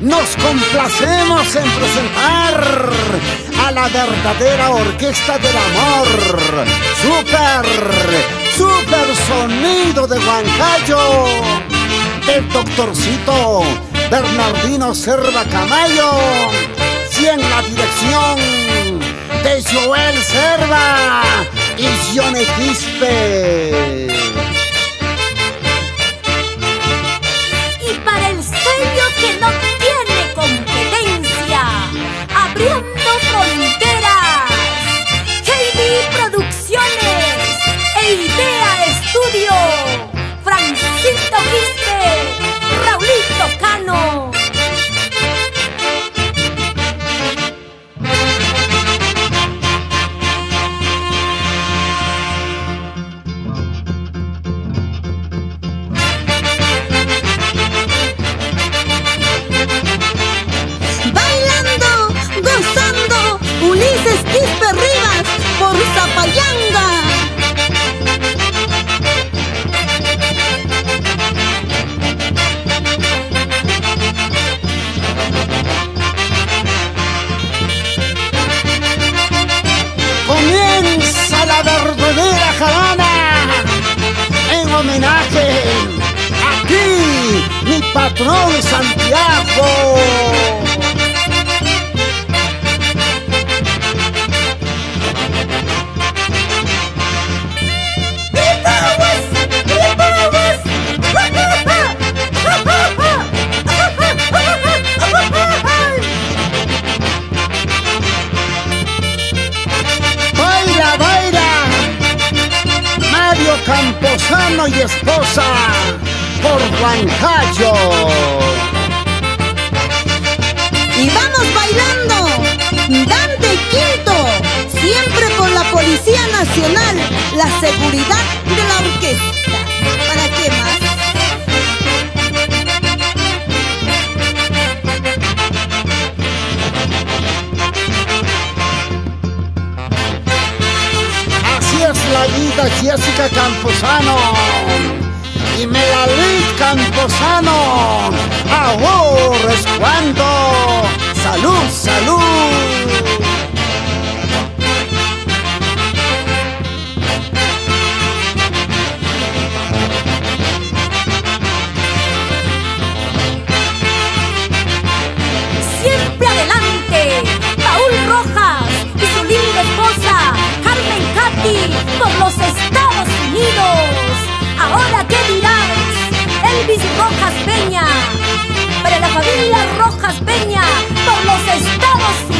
nos complacemos en presentar a la verdadera orquesta del amor. Super sonido de Huancayo, del doctorcito Bernardino Cerva Camayo, y en la dirección de Joel Cerva y Johnny Quispe. Y para el sello que no tiene competencia, abriendo fronteras, KB Producciones e Idea Estudio, Francisco Quispe, Raulito Cano. Quispe Rivas por Zapayanga. Comienza la verdadera jarana en homenaje a ti, mi patrón Santiago. Camposano y esposa por Huancayo. Y vamos bailando Dante Quinto, siempre con la Policía Nacional, la seguridad de la orquesta. ¿Para qué más? La vida Jessica Camposano y Melalit Camposano. Ahora es cuando. Salud, salud. Siempre adelante, Paul Rojas y su linda esposa Carmen Cati por los Estados Unidos. Ahora qué dirás, Elvis Rojas Peña, para la familia Rojas Peña por los Estados Unidos.